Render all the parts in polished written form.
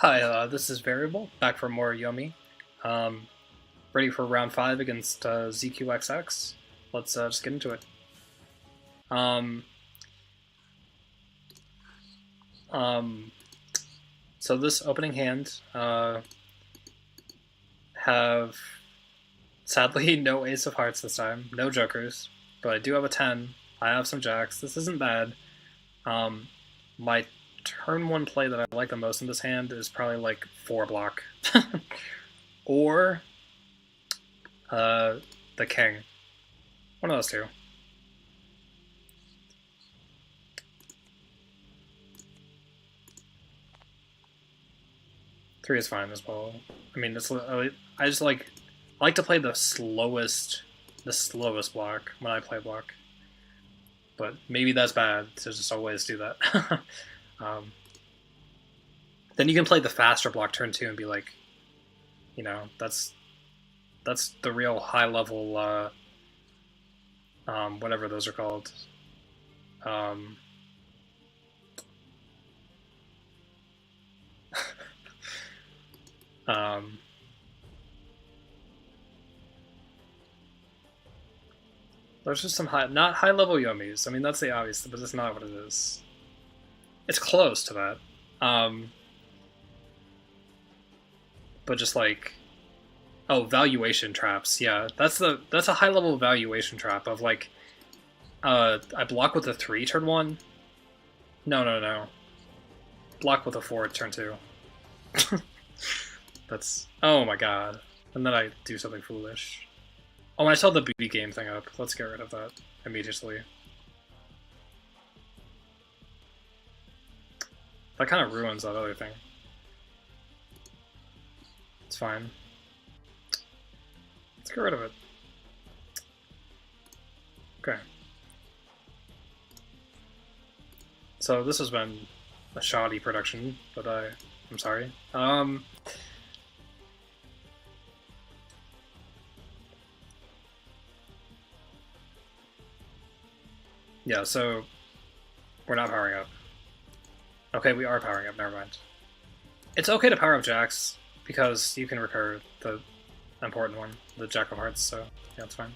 Hi, this is Variable, back for more Yomi. Um, Ready for round 5 against Zqxx. Let's just get into it. Um, um, so this opening hand have sadly no Ace of Hearts this time, no Jokers, but I do have a 10. I have some Jacks. This isn't bad. Um, my turn 1 play that I like the most in this hand is probably like 4 block. Or the King. One of those two. Three is fine as well. I mean, I just like to play the slowest block when I play block. But maybe that's bad to just always do that. um, then you can play the faster block turn 2 and be like, you know, that's the real high level, whatever those are called. Um, um, there's just some not high level Yomis. I mean, that's the obvious, but that's not what it is. It's close to that. But just like, oh, valuation traps. Yeah, that's a high level valuation trap of like, I block with a 3 turn 1. No. Block with a 4 turn 2. That's, oh my god. And then I do something foolish. Oh, and I saw the BB game thing up. Let's get rid of that immediately. That kind of ruins that other thing. It's fine. Let's get rid of it. Okay. So this has been a shoddy production, but I'm sorry. Yeah, so we're not powering up. Okay, we are powering up, never mind. It's okay to power up Jacks, because you can recur the important one, the Jack of Hearts, so yeah, it's fine.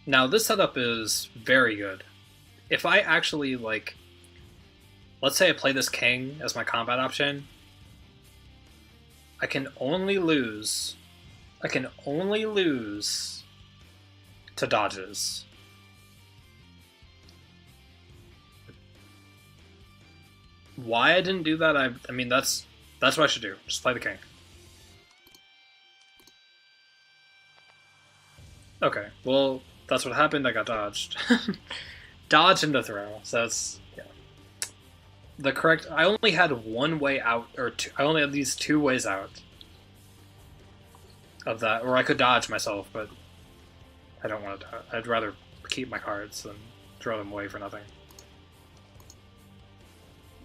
Now this setup is very good. If I actually, like, let's say I play this King as my combat option, I can only lose to dodges. Why I didn't do that, I mean, that's what I should do. Just play the King. Okay, well, that's what happened. I got dodged. Dodge into throw, so that's, yeah. The correct, I only had one way out, or two, I only had these 2 ways out of that, or I could dodge myself, but I don't want to. I'd rather keep my cards than throw them away for nothing.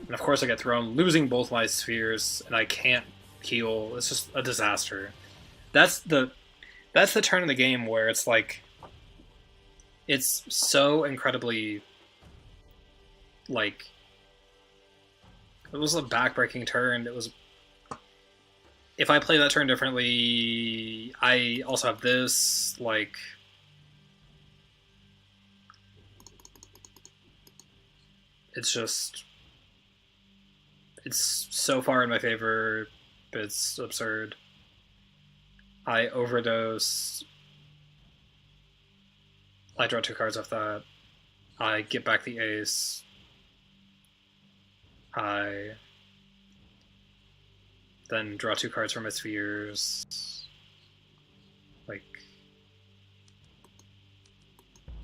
And of course I get thrown, losing both my spheres, and I can't heal. It's just a disaster. That's the turn in the game where it's like, it's so incredibly, like, it was a backbreaking turn. It was, if I play that turn differently, I also have this, like, it's just, it's so far in my favor, it's absurd. I overdose. I draw 2 cards off that. I get back the ace. I then draw 2 cards from my spheres. Like,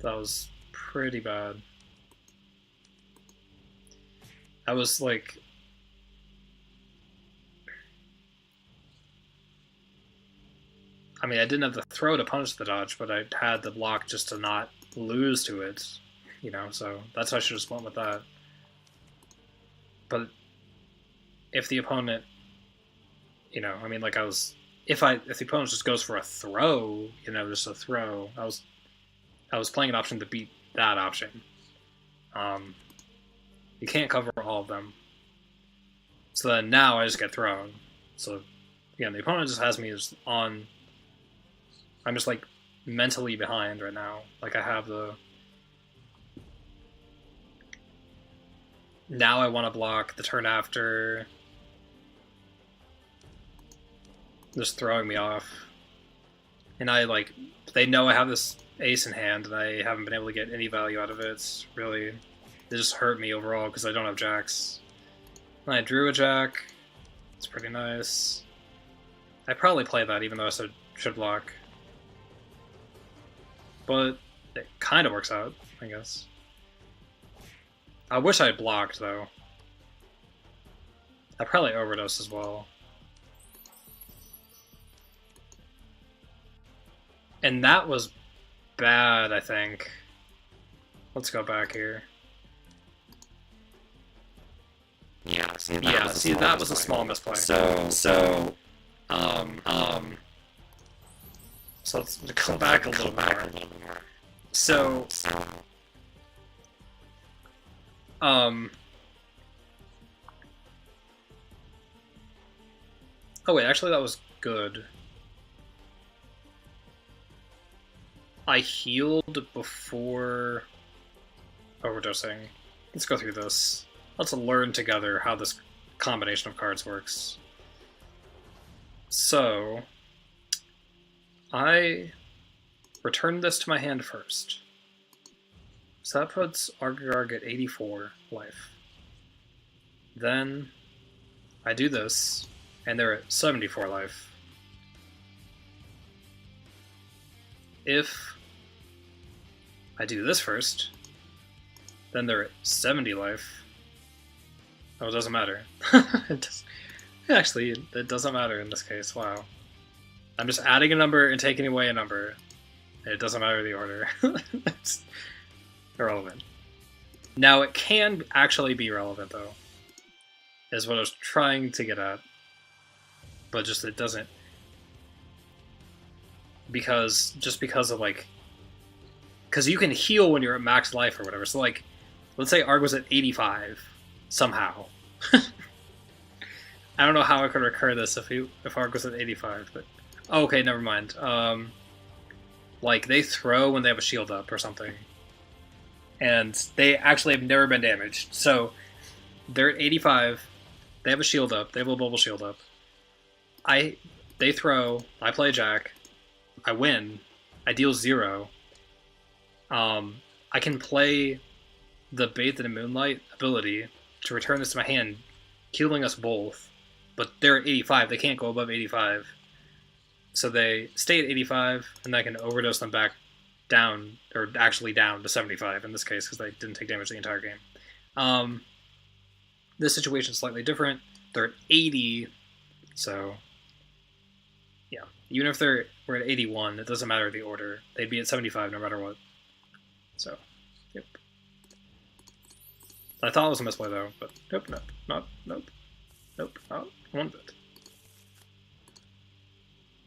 that was pretty bad. I was like, I mean, I didn't have the throw to punish the dodge, but I had the block just to not lose to it. you know, so that's why I should have split with that. But if the opponent, you know, I mean, like if the opponent just goes for a throw, you know, just a throw, I was playing an option to beat that option. You can't cover all of them. So then now I just get thrown. So again, the opponent just has me on. I'm just like mentally behind right now. Like I have the. Now I want to block the turn after. Just throwing me off. And they know I have this ace in hand and I haven't been able to get any value out of it. It's really. They just hurt me overall because I don't have jacks. And I drew a jack. It's pretty nice. I probably play that even though I should block. But it kind of works out, I guess. I wish I had blocked, though. I probably overdosed as well. And that was bad, I think. Let's go back here. Yeah, see, that was a small misplay. So let's go back a little more. So, oh wait, actually that was good. I healed before overdosing. Let's go through this. Let's learn together how this combination of cards works. So, I return this to my hand first. So that puts Argagarg at 84 life. Then I do this, and they're at 74 life. If I do this first, then they're at 70 life. Oh, it doesn't matter. Actually, it doesn't matter in this case. Wow. I'm just adding a number and taking away a number. It doesn't matter the order. It's irrelevant. Now, it can actually be relevant, though. Is what I was trying to get at. But just it doesn't. Because of, like... Because you can heal when you're at max life or whatever. So, like, let's say Arg was at 85. Somehow. I don't know how I could recur this if Arg was at 85, but... Oh, okay, never mind. Like, they throw when they have a shield up or something. And they actually have never been damaged. So, they're at 85, they have a shield up, they have a bubble shield up. They throw, I play Jack, I win, I deal 0. I can play the Bathed in Moonlight ability to return this to my hand, killing us both. But they're at 85, they can't go above 85. So they stay at 85, and then I can overdose them back down, or actually down to 75 in this case, because they didn't take damage the entire game. This situation is slightly different. They're at 80, so yeah. Even if we're at 81, it doesn't matter the order. They'd be at 75 no matter what. So, yep. I thought it was a misplay though, but nope, not one bit.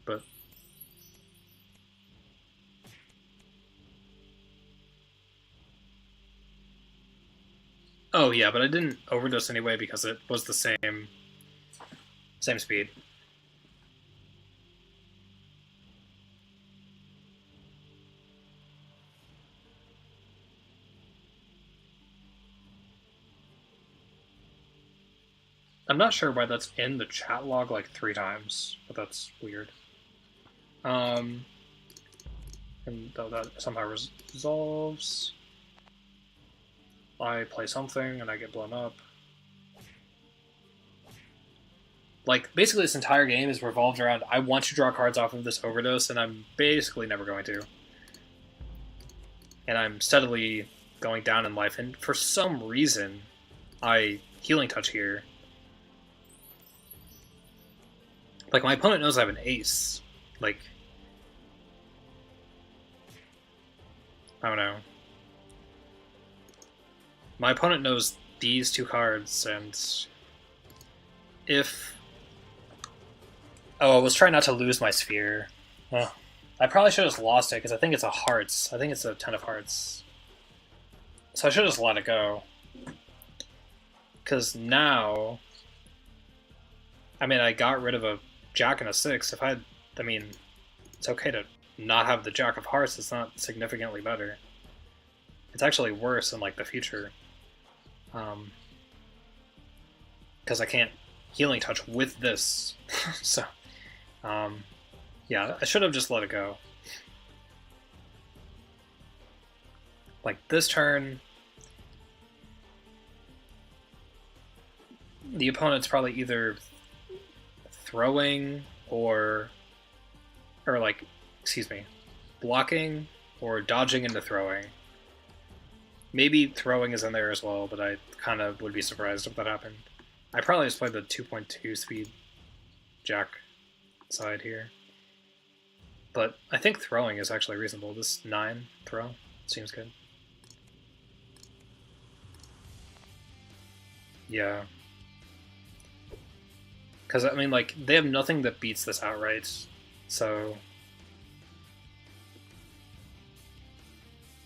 But oh yeah, but I didn't overdose anyway because it was the same speed. I'm not sure why that's in the chat log like 3 times, but that's weird. And that somehow resolves. I play something and I get blown up. Like, basically this entire game is revolved around, I want to draw cards off of this overdose, and I'm basically never going to. And I'm steadily going down in life, and for some reason, I Healing Touch here. Like, my opponent knows I have an ace. Like, I don't know. My opponent knows these two cards, and if... Oh, I was trying not to lose my sphere. Oh, I probably should have just lost it, because I think it's a hearts. I think it's a 10 of hearts. So I should have just let it go. Because now... I mean, I got rid of a jack and a 6. If I had... I mean, it's okay to not have the jack of hearts. It's not significantly better. It's actually worse in, like, the future. Because I can't healing touch with this. So, yeah, I should have just let it go. Like, this turn... The opponent's probably either throwing or like, excuse me, blocking or dodging into throwing. Maybe throwing is in there as well, but I kind of would be surprised if that happened. I probably just played the 2.2 speed jack side here. But I think throwing is actually reasonable. This 9 throw seems good. Yeah. Because, I mean, like, they have nothing that beats this outright, so...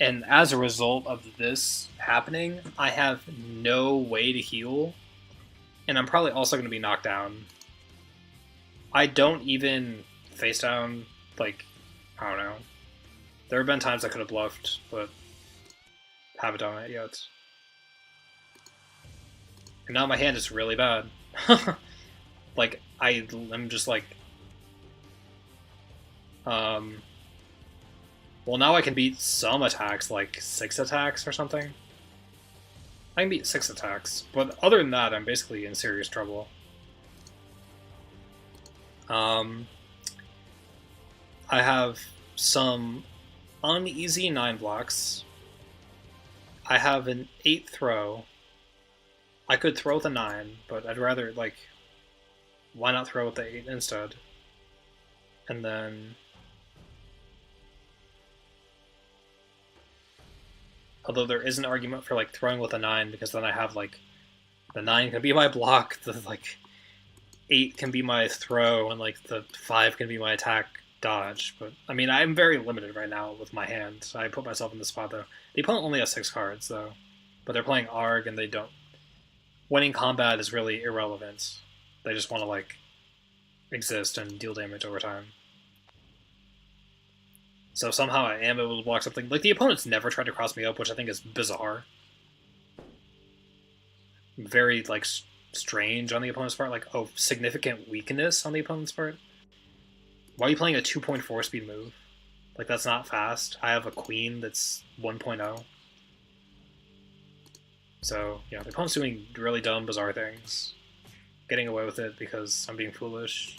And as a result of this happening, I have no way to heal, and I'm probably also going to be knocked down. I don't even face down, like, I don't know. There have been times I could have bluffed, but haven't done it yet. And now my hand is really bad. Like, I'm just like... Well, now I can beat some attacks, like 6 attacks or something. I can beat 6 attacks, but other than that, I'm basically in serious trouble. I have some uneasy 9 blocks. I have an 8 throw. I could throw with a 9, but I'd rather, like... Why not throw with the 8 instead? And then... Although there is an argument for, like, throwing with a 9, because then I have, like, the 9 can be my block, the, like, 8 can be my throw, and, like, the 5 can be my attack dodge. But, I mean, I'm very limited right now with my hand. I put myself in this spot, though. The opponent only has 6 cards, though. But they're playing Arg, and they don't... Winning combat is really irrelevant. They just want to, like, exist and deal damage over time. So somehow I am able to block something. Like, the opponent's never tried to cross me up, which I think is bizarre. Very, like, strange on the opponent's part. Like, oh, significant weakness on the opponent's part. Why are you playing a 2.4 speed move? Like, that's not fast. I have a queen that's 1.0. So, yeah, the opponent's doing really dumb, bizarre things. Getting away with it because I'm being foolish.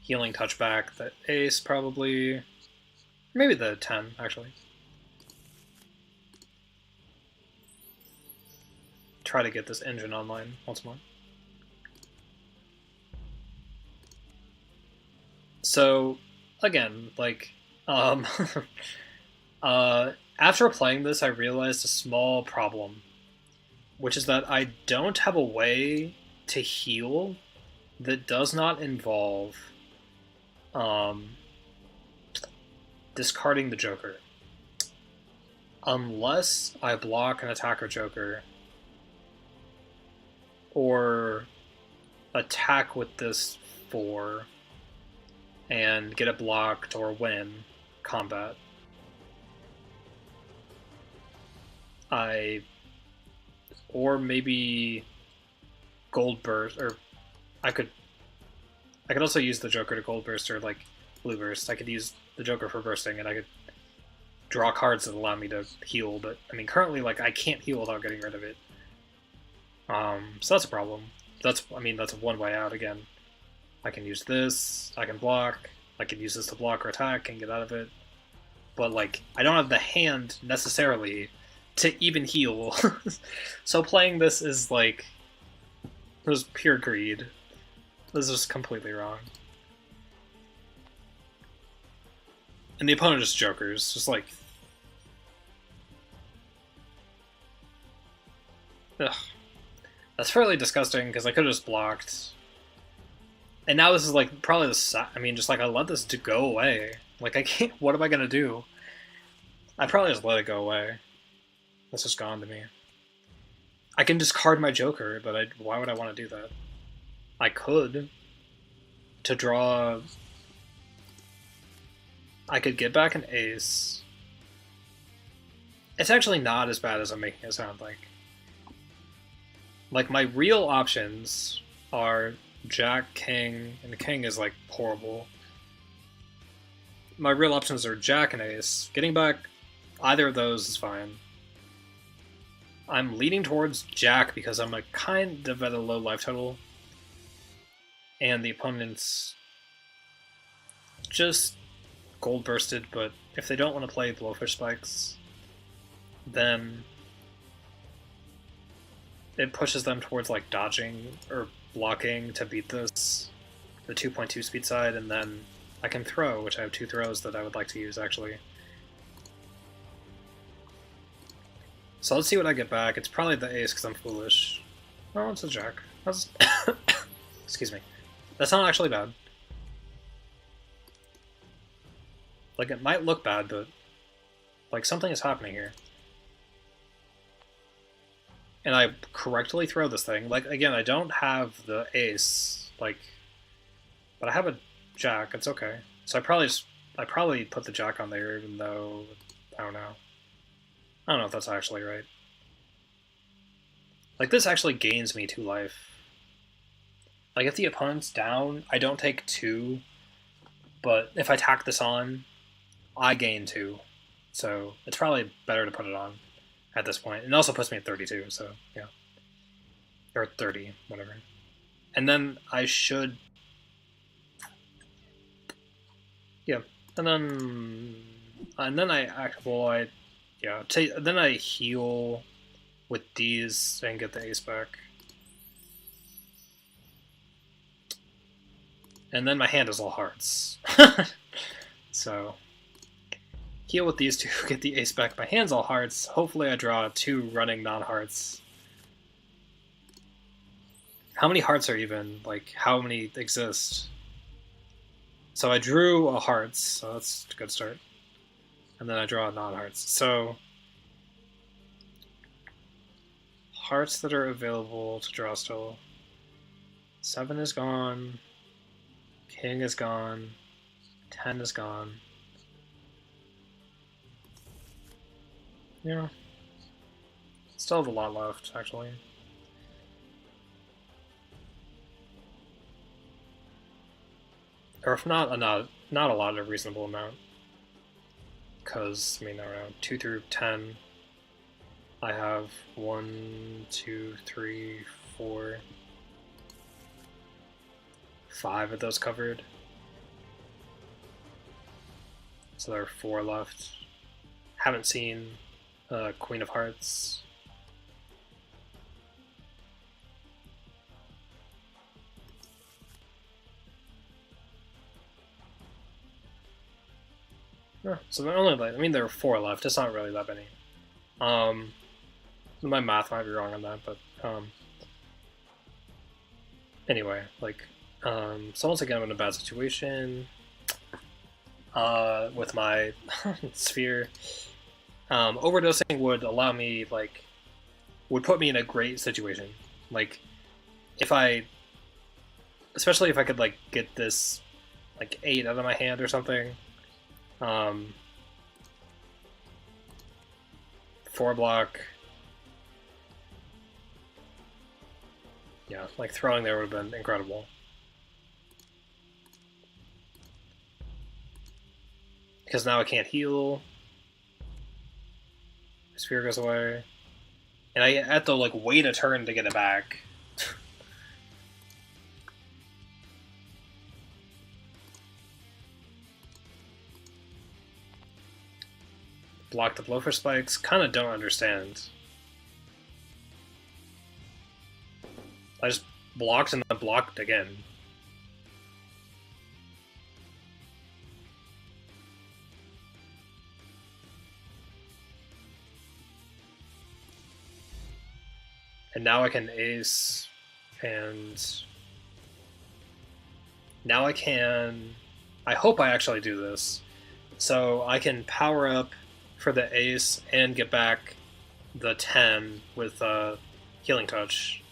Healing touchback, the ace probably. Maybe the 10, actually. Try to get this engine online once more. So, again, like, after playing this, I realized a small problem, which is that I don't have a way to heal that does not involve discarding the Joker. Unless I block an attacker Joker, or attack with this 4 and get it blocked or win combat. Or maybe Gold Burst, or I could also use the Joker to Gold Burst or, like, Blue Burst. I could use the Joker for bursting, and I could draw cards that allow me to heal, but, I mean, currently, like, I can't heal without getting rid of it. So that's a problem. That's one way out again. I can use this, I can block, I can use this to block or attack and get out of it. But, like, I don't have the hand, necessarily, to even heal. So playing this is, like, it was pure greed. This is completely wrong. And the opponent is jokers, just like Ugh. That's fairly disgusting because I could have just blocked. And now this is like probably the. I mean, just like I let this go away. Like I can't. What am I gonna do? I probably just let it go away. It's just gone to me. I can discard my Joker, but why would I want to do that? I could. To draw. I could get back an ace. It's actually not as bad as I'm making it sound like. Like, my real options are Jack, King, and the King is, like, horrible. My real options are Jack and Ace. Getting back either of those is fine. I'm leaning towards Jack because I'm like kind of at a low life total. And the opponent's just gold bursted, but if they don't want to play Blowfish Spikes, then it pushes them towards like dodging or blocking to beat this, the 2.2 speed side, and then I can throw, which I have 2 throws that I would like to use actually. So let's see what I get back. It's probably the ace because I'm foolish. Oh, it's a jack. That's excuse me. That's not actually bad. Like, it might look bad, but like something is happening here. And I correctly throw this thing. Like, again, I don't have the ace, like, but I have a jack. It's okay. So I probably put the jack on there, even though I don't know. I don't know if that's actually right. Like, this actually gains me 2 life. Like, if the opponent's down, I don't take 2, but if I tack this on, I gain 2. So it's probably better to put it on at this point. It also puts me at 32, so yeah. Or 30, whatever. And then I should... Yeah. And then then I heal with these and get the ace back. And then my hand is all hearts. So heal with these 2, get the ace back. My hand's all hearts. Hopefully I draw 2 running non-hearts. How many hearts are even? Like, how many exist? So I drew a hearts, so that's a good start. And then I draw non-hearts. So hearts that are available to draw still. 7 is gone. King is gone. 10 is gone. Yeah. Still have a lot left, actually. Or if not, not a lot, a reasonable amount. Because, I mean, I don't know, 2 through 10. I have 1, 2, 3, 4, 5 of those covered. So there are 4 left. Haven't seen Queen of Hearts. So there are only, like, I mean, there are 4 left. It's not really that many. My math might be wrong on that, but anyway, like, so once again I'm in a bad situation with my sphere. Overdosing would allow me, like, would put me in a great situation. Like, if I, especially if I could, like, get this, like, 8 out of my hand or something. 4 block. Yeah, like, throwing there would have been incredible. Because now I can't heal. My sphere goes away. And I have to, like, wait a turn to get it back. Block the Blowfish Spikes. Kind of don't understand. I just blocked and then blocked again. And now I can ace, and now I can... I hope I actually do this. So I can power up for the ace and get back the 10 with Healing Touch.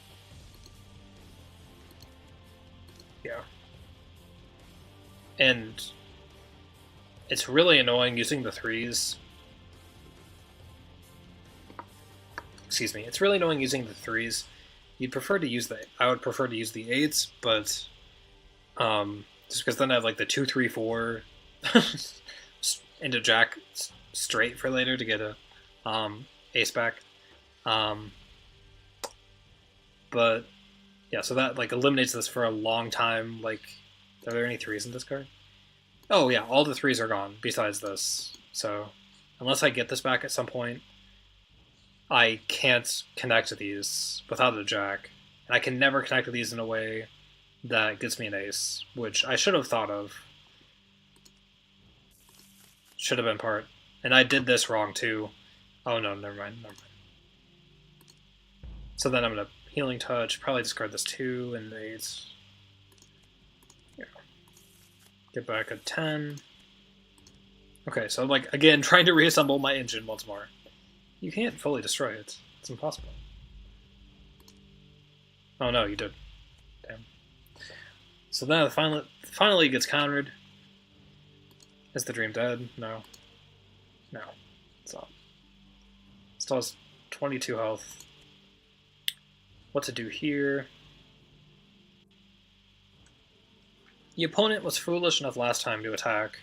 Yeah. And it's really annoying using the 3s. Excuse me. It's really annoying using the 3s. You'd prefer to use the... I would prefer to use the 8s, but... just because then I have like the 2, 3, 4 into Jack straight for later to get a ace back. But yeah, so that like eliminates this for a long time. Like, are there any 3s in this card? Oh yeah, all the 3s are gone besides this. So unless I get this back at some point, I can't connect to these without a Jack. And I can never connect to these in a way that gets me an ace, which I should have thought of. Should have been part. And I did this wrong too. Oh no, never mind. So then I'm going to Healing Touch, probably discard this 2 and 8. Yeah. Get back a 10. Okay, so like, again, trying to reassemble my engine once more. You can't fully destroy it. It's impossible. Oh no, you did. Damn. So then it finally gets countered. Is the dream dead? No. No. It's not. Still has 22 health. What to do here? The opponent was foolish enough last time to attack.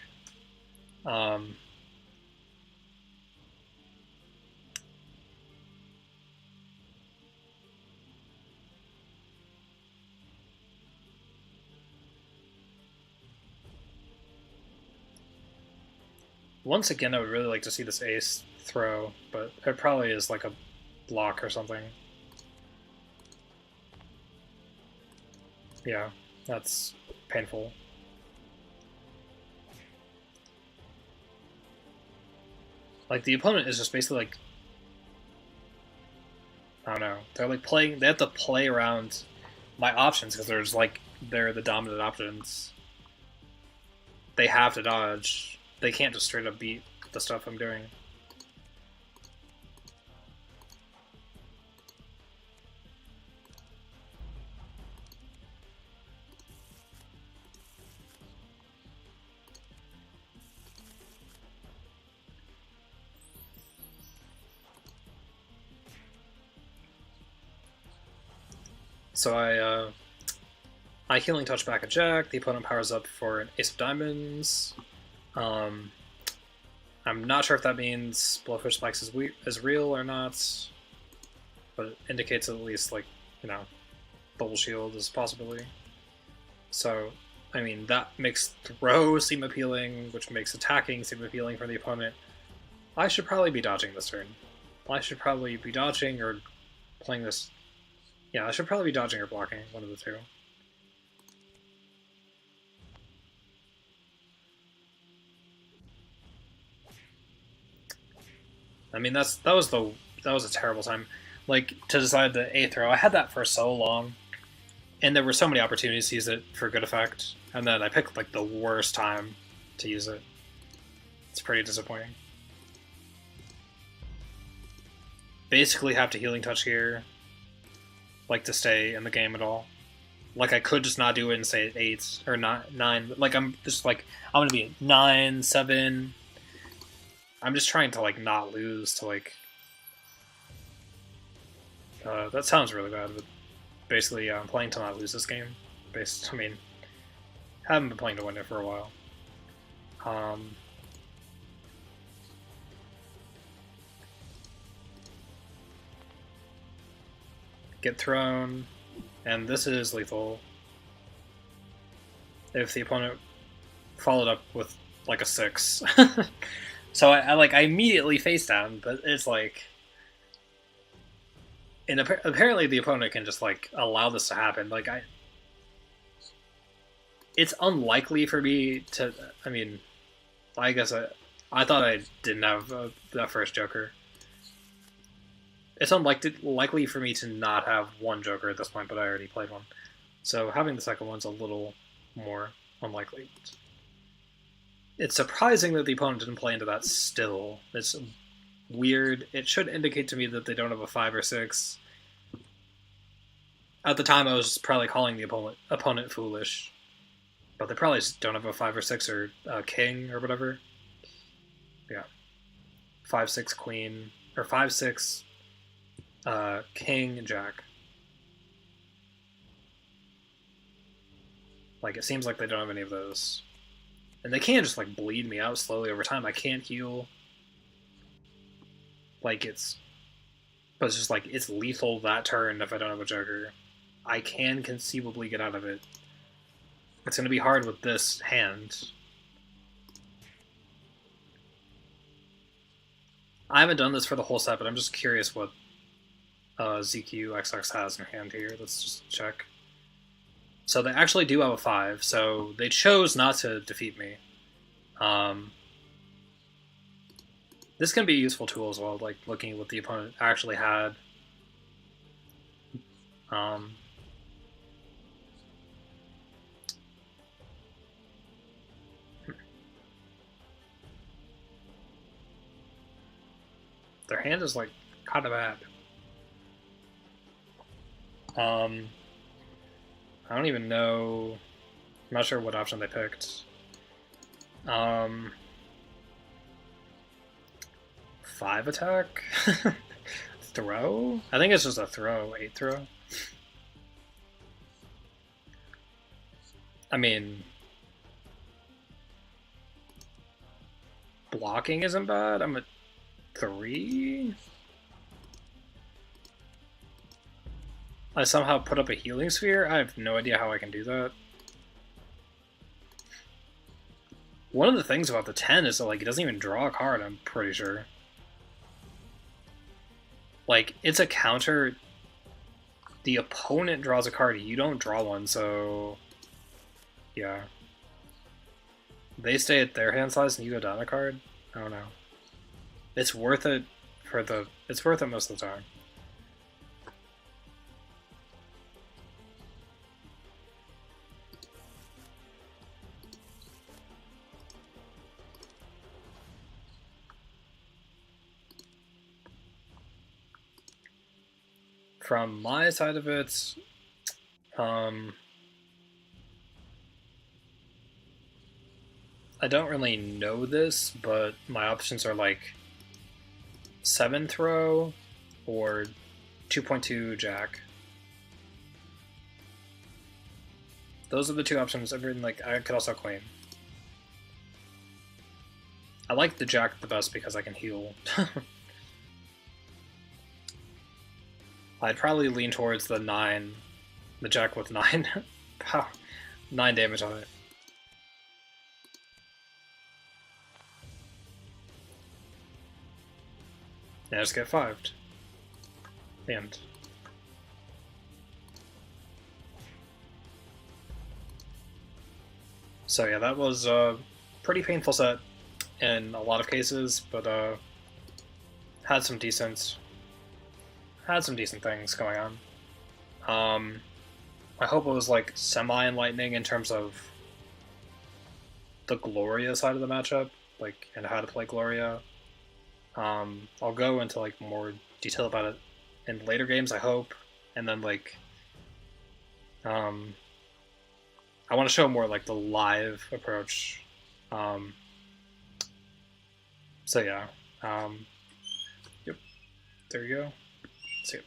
Once again, I would really like to see this ace throw, but it probably is like a block or something. Yeah, that's painful. Like, the opponent is just basically like... I don't know. They're like playing... They have to play around my options because they're just like... They're the dominant options. They have to dodge. They can't just straight up beat the stuff I'm doing. So I Healing Touch back a Jack. The opponent powers up for an Ace of Diamonds. I'm not sure if that means Blowfish Spikes is real or not, but it indicates at least, like, you know, Bubble Shield is a possibility. So, I mean, that makes throw seem appealing, which makes attacking seem appealing for the opponent. I should probably be dodging this turn. I should probably be dodging or playing this... Yeah, I should probably be dodging or blocking, one of the two. I mean, that was a terrible time. Like, to decide the A throw, I had that for so long, and there were so many opportunities to use it for good effect, and then I picked like the worst time to use it. It's pretty disappointing. Basically have to Healing Touch here, like, to stay in the game at all. Like, I could just not do it and say 8 or 9. Like, I'm just like, I'm gonna be at 9, 7. I'm just trying to, like, not lose to, like... that sounds really bad, but basically, yeah, I'm playing to not lose this game. I mean, haven't been playing to win it for a while. Get thrown, and this is lethal. If the opponent followed up with, like, a 6. So I immediately face down, but it's like... And apparently the opponent can just, like, allow this to happen. Like, it's unlikely for me to... I mean, I guess I thought I didn't have that first Joker. it's unlikely for me to not have one Joker at this point, but I already played one. So having the second one's a little more unlikely. It's surprising that the opponent didn't play into that still. It's weird. It should indicate to me that they don't have a 5 or 6. At the time, I was probably calling the opponent foolish. But they probably just don't have a 5 or 6 or king or whatever. Yeah. 5-6 queen. Or 5-6 king jack. Like, it seems like they don't have any of those. And they can just, like, bleed me out slowly over time. I can't heal. Like, it's... But it's just, like, it's lethal that turn if I don't have a Joker. I can conceivably get out of it. It's going to be hard with this hand. I haven't done this for the whole set, but I'm just curious what Zqxx has in hand here. Let's just check. So they actually do have a 5, so they chose not to defeat me. This can be a useful tool as well, like looking at what the opponent actually had. Their hand is like kind of bad. I don't even know. I'm not sure what option they picked. 5 attack? Throw? I think it's just a throw. 8 throw. I mean, blocking isn't bad. I'm at 3. I somehow put up a healing sphere? I have no idea how I can do that. One of the things about the 10 is that, like, it doesn't even draw a card, I'm pretty sure. Like, it's a counter. The opponent draws a card, you don't draw one, so... Yeah. They stay at their hand size and you go down a card? I don't know. It's worth it for the... It's worth it most of the time. From my side of it, I don't really know this, but my options are like 7 throw or 2.2 jack. Those are the 2 options. Everything, like, I could also queen. I like the jack the best because I can heal. I'd probably lean towards the 9, the jack with 9 power, 9 damage on it. Yeah, just get 5'd. The end. So yeah, that was a pretty painful set in a lot of cases, but had some decent things going on. I hope it was like semi-enlightening in terms of the Gloria side of the matchup, like, and how to play Gloria. I'll go into like more detail about it in later games, I hope, and then like I want to show more like the live approach. So yeah, yep, there you go. See you.